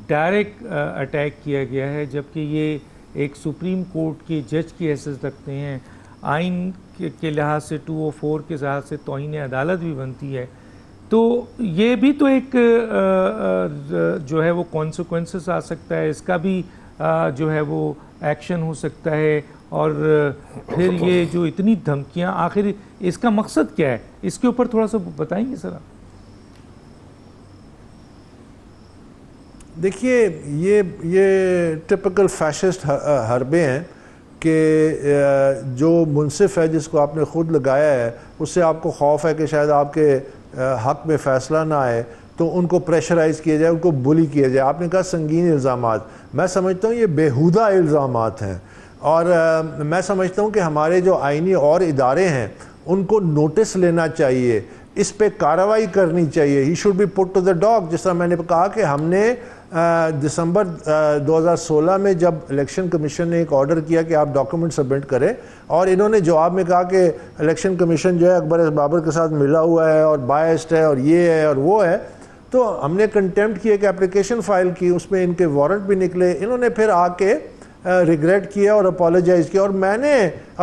ڈائریکٹ اٹیک کیا گیا ہے، جبکہ یہ ایک سپریم کورٹ کے جج کی حیثیت رکھتے ہیں، آئین کے لحاظ سے 204 کے لحاظ سے توہین عدالت بھی بنتی ہے، تو یہ بھی تو ایک جو ہے وہ کانسیکوینسز آ سکتا ہے، اس کا بھی جو ہے وہ ایکشن ہو سکتا ہے، اور پھر یہ جو اتنی دھمکیاں، آخر اس کا مقصد کیا ہے؟ اس کے اوپر تھوڑا سا بتائیں گے سر آپ؟ دیکھیے یہ ٹپکل فیشسٹ حربے ہیں کہ جو منصف ہے، جس کو آپ نے خود لگایا ہے، اس سے آپ کو خوف ہے کہ شاید آپ کے حق میں فیصلہ نہ آئے، تو ان کو پریشرائز کیا جائے، ان کو بلی کیا جائے۔ آپ نے کہا سنگین الزامات، میں سمجھتا ہوں یہ بیہودہ الزامات ہیں، اور میں سمجھتا ہوں کہ ہمارے جو آئینی اور ادارے ہیں ان کو نوٹس لینا چاہیے، اس پہ کارروائی کرنی چاہیے۔ He should be put to the dog. جس طرح میں نے کہا کہ ہم نے دسمبر 2016 میں جب الیکشن کمیشن نے ایک آرڈر کیا کہ آپ ڈاکومنٹ سبمٹ کریں، اور انہوں نے جواب میں کہا کہ الیکشن کمیشن جو ہے اکبر بابر کے ساتھ ملا ہوا ہے اور بائسڈ ہے اور یہ ہے اور وہ ہے، تو ہم نے کنٹیمپٹ کیا کہ اپلیکیشن فائل کی، اس میں ان کے وارنٹ بھی نکلے۔ انہوں نے پھر آ کے ریگریٹ کیا اور اپولوجائز کیا، اور میں نے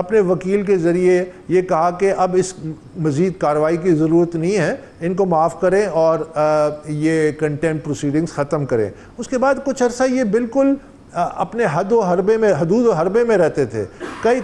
اپنے وکیل کے ذریعے یہ کہا کہ اب اس مزید کارروائی کی ضرورت نہیں ہے، ان کو معاف کریں اور یہ کنٹیمپٹ پروسیڈنگز ختم کریں۔ اس کے بعد کچھ عرصہ یہ بالکل اپنے حدود و حربے میں رہتے تھے۔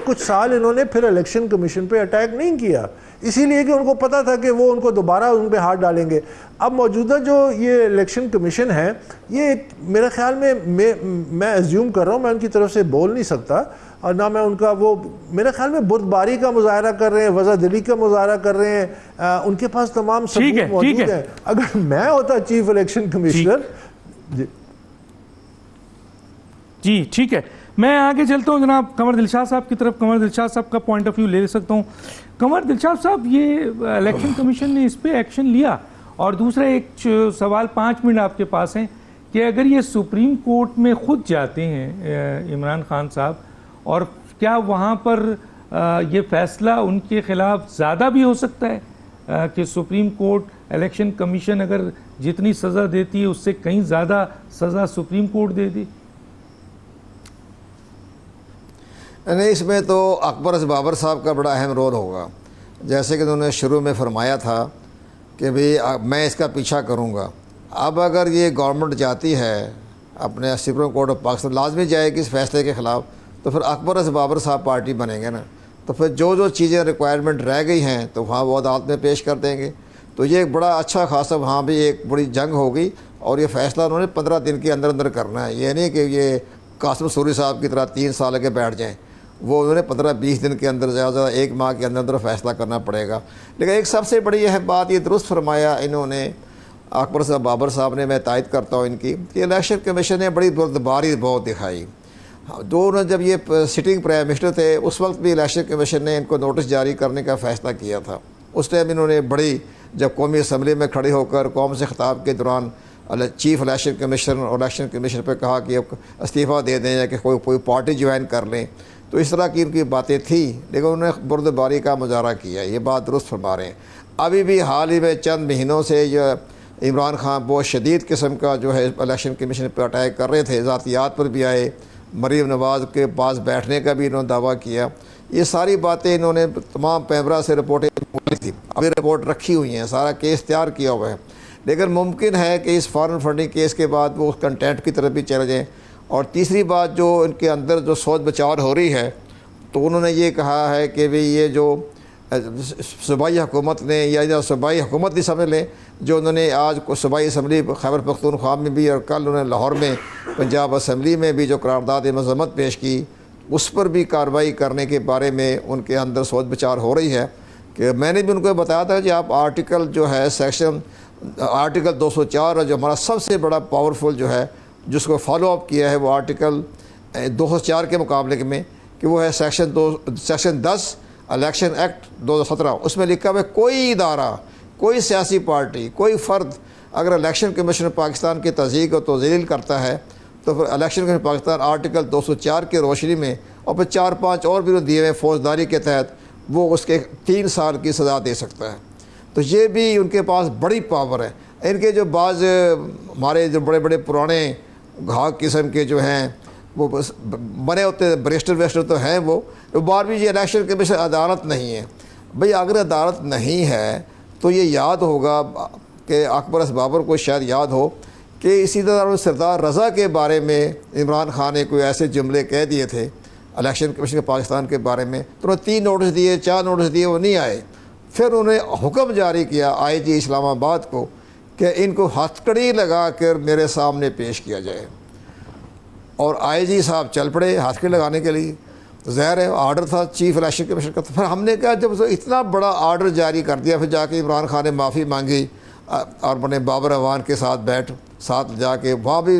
کچھ سال انہوں نے پھر الیکشن کمیشن پہ اٹیک نہیں کیا، اسی لیے کہ ان کو پتا تھا کہ وہ ان کو دوبارہ ان پہ ہاتھ ڈالیں گے۔ اب موجودہ جو یہ الیکشن کمیشن ہے، یہ میرے خیال میں میں ایزیوم کر رہا ہوں، میں ان کی طرف سے بول نہیں سکتا، اور نہ میں ان کا وہ، میرے خیال میں بردباری کا مظاہرہ کر رہے ہیں، وضع دلی کا مظاہرہ کر رہے ہیں، ان کے پاس تمام ثبوت موجود ہیں۔ اگر میں ہوتا چیف الیکشن کمشنر، جی ٹھیک ہے، میں آگے چلتا ہوں جناب قمر دلشاد صاحب کی طرف۔ قمر دلشاد صاحب کا پوائنٹ آف ویو لے سکتا ہوں۔ قمر دلشاد صاحب، یہ الیکشن کمیشن نے اس پہ ایکشن لیا، اور دوسرا ایک سوال 5 منٹ آپ کے پاس ہیں کہ اگر یہ سپریم کورٹ میں خود جاتے ہیں عمران خان صاحب، اور کیا وہاں پر یہ فیصلہ ان کے خلاف زیادہ بھی ہو سکتا ہے کہ سپریم کورٹ الیکشن کمیشن اگر جتنی سزا دیتی ہے اس سے کہیں زیادہ سزا سپریم کورٹ دے دی؟ نہیں، اس میں تو اکبر بابر صاحب کا بڑا اہم رول ہوگا، جیسے کہ انہوں نے شروع میں فرمایا تھا کہ بھئی میں اس کا پیچھا کروں گا۔ اب اگر یہ گورنمنٹ جاتی ہے اپنے سپریم کورٹ آف پاکستان، لازمی جائے گی اس فیصلے کے خلاف، تو پھر اکبر بابر صاحب پارٹی بنیں گے نا، تو پھر جو چیزیں ریکوائرمنٹ رہ گئی ہیں تو وہاں وہ عدالت میں پیش کر دیں گے۔ تو یہ ایک بڑا اچھا خاصا وہاں بھی ایک بڑی جنگ ہوگی، اور یہ فیصلہ انہوں نے 15 دن کے اندر کرنا ہے۔ یہ نہیں کہ یہ قاسم سوری صاحب کی طرح 3 سال کے بیٹھ جائیں، وہ انہوں نے 15-20 دن کے اندر، زیادہ 1 ماہ کے اندر فیصلہ کرنا پڑے گا۔ لیکن ایک سب سے بڑی اہم بات یہ درست فرمایا انہوں نے، اکبر صاحب بابر صاحب نے، میں تائید کرتا ہوں ان کی، کہ الیکشن کمیشن نے بڑی بردباری بہت دکھائی۔ دونوں جب یہ سٹنگ پرائم منسٹر تھے اس وقت بھی الیکشن کمیشن نے ان کو نوٹس جاری کرنے کا فیصلہ کیا تھا۔ اس ٹائم انہوں نے بڑی، جب قومی اسمبلی میں کھڑے ہو کر قوم سے خطاب کے دوران چیف الیکشن کمیشن اور الیکشن کمیشن پہ کہا کہ اب استعفیٰ دے دیں یا کہ کوئی پارٹی جوائن کر لیں، تو اس طرح کی ان کی باتیں تھیں، لیکن انہوں نے بردباری کا مظاہرہ کیا۔ یہ بات درست فرما رہے ہیں۔ ابھی بھی حال ہی میں چند مہینوں سے یہ عمران خان بہت شدید قسم کا جو ہے الیکشن کمیشن پہ اٹیک کر رہے تھے، ذاتیات پر بھی آئے، مریم نواز کے پاس بیٹھنے کا بھی انہوں نے دعویٰ کیا۔ یہ ساری باتیں انہوں نے تمام پیمرا سے رپورٹیں مولی تھی، ابھی رپورٹ رکھی ہوئی ہیں، سارا کیس تیار کیا ہوا ہے، لیکن ممکن ہے کہ اس فارن فنڈنگ کیس کے بعد وہ اس کنٹینٹ کی طرف بھی چلے جائیں۔ اور تیسری بات جو ان کے اندر جو سوچ بچاؤ ہو رہی ہے، تو انہوں نے یہ کہا ہے کہ بھی یہ جو صوبائی حکومت نے، یا صوبائی حکومت نہیں سمجھ لیں، جو انہوں نے آج صوبائی اسمبلی خیبر پختونخوا میں بھی اور کل انہوں نے لاہور میں پنجاب اسمبلی میں بھی جو قرارداد مذمت پیش کی، اس پر بھی کارروائی کرنے کے بارے میں ان کے اندر سوچ بچار ہو رہی ہے۔ کہ میں نے بھی ان کو بتایا تھا کہ آپ آرٹیکل جو ہے سیکشن آرٹیکل 204 جو ہمارا سب سے بڑا پاورفل جو ہے، جس کو فالو اپ کیا ہے، وہ آرٹیکل 204 کے مقابلے میں، کہ وہ ہے سیکشن 10 الیکشن ایکٹ 2017۔ اس میں لکھا ہوا ہے کوئی ادارہ، کوئی سیاسی پارٹی، کوئی فرد اگر الیکشن کمیشن پاکستان کی تضییق و تذلیل کرتا ہے تو پھر الیکشن کمیشن پاکستان آرٹیکل 204 کی روشنی میں اور پھر 4-5 اور بھی دیے ہوئے فوجداری کے تحت وہ اس کے 3 سال کی سزا دے سکتا ہے. تو یہ بھی ان کے پاس بڑی پاور ہے. ان کے جو بعض ہمارے جو بڑے بڑے پرانے گھاگ قسم کے جو ہیں وہ بنے ہوتے بریسٹر ویسٹر تو ہیں وہ بار بھی یہ الیکشن کمیشن عدالت نہیں ہے. بھئی اگر عدالت نہیں ہے تو یہ یاد ہوگا کہ اکبر بابر کو شاید یاد ہو کہ اسی طرح سردار رضا کے بارے میں عمران خان نے کوئی ایسے جملے کہہ دیے تھے الیکشن کمیشن پاکستان کے بارے میں, تو انہوں نے 3 نوٹس دیے 4 نوٹس دیے, وہ نہیں آئے. پھر انہوں نے حکم جاری کیا IG اسلام آباد کو کہ ان کو ہتھکڑی لگا کر میرے سامنے پیش کیا جائے, اور IG صاحب چل پڑے ہتھکڑی لگانے کے لیے. ظاہر ہے آرڈر تھا چیف الیکشن کمیشن کا. تو پھر ہم نے کہا جب اتنا بڑا آرڈر جاری کر دیا, پھر جا کے عمران خان نے معافی مانگی اور اپنے بابر اعوان کے ساتھ جا کے وہاں بھی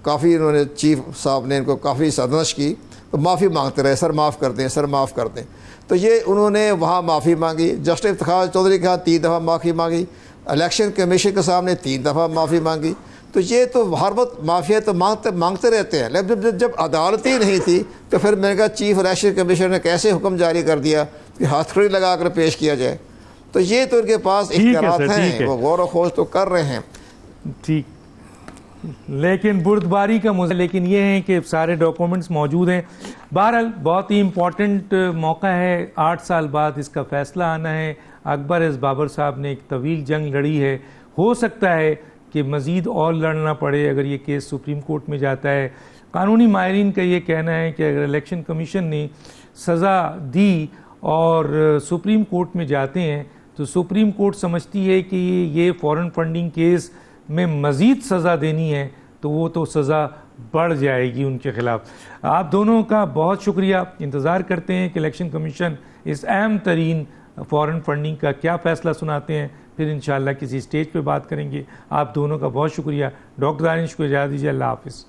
کافی انہوں نے چیف صاحب نے ان کو کافی سرزنش کی, تو معافی مانگتے رہے, سر معاف کر دیں سر معاف کر دیں. تو یہ انہوں نے وہاں معافی مانگی, جسٹس افتخار چودھری کے ہاں 3 دفعہ معافی مانگی, الیکشن کمیشن کے سامنے 3 دفعہ معافی مانگی. تو یہ تو ہر وقت معافی تو مانگتے رہتے ہیں. لیکن جب عدالت ہی نہیں تھی تو پھر میں نے کہا چیف الیکشن کمیشن نے کیسے حکم جاری کر دیا کہ ہتھکڑی لگا کر پیش کیا جائے. تو یہ تو ان کے پاس اختیارات ہیں, وہ غور و خوض تو کر رہے ہیں. ٹھیک, لیکن بردباری کا لیکن یہ ہے کہ سارے ڈاکومنٹس موجود ہیں. بہرحال بہت ہی امپورٹنٹ موقع ہے, 8 سال بعد اس کا فیصلہ آنا ہے. اکبر بابر صاحب نے ایک طویل جنگ لڑی ہے, ہو سکتا ہے کہ مزید اور لڑنا پڑے اگر یہ کیس سپریم کورٹ میں جاتا ہے. قانونی ماہرین کا یہ کہنا ہے کہ اگر الیکشن کمیشن نے سزا دی اور سپریم کورٹ میں جاتے ہیں تو سپریم کورٹ سمجھتی ہے کہ یہ فورن فنڈنگ کیس میں مزید سزا دینی ہے تو وہ تو سزا بڑھ جائے گی ان کے خلاف. آپ دونوں کا بہت شکریہ. انتظار کرتے ہیں کہ الیکشن کمیشن اس اہم ترین فورن فنڈنگ کا کیا فیصلہ سناتے ہیں, پھر انشاءاللہ کسی سٹیج پہ بات کریں گے. آپ دونوں کا بہت شکریہ. ڈاکٹر دانش کو اجازت دیجیے. اللہ حافظ.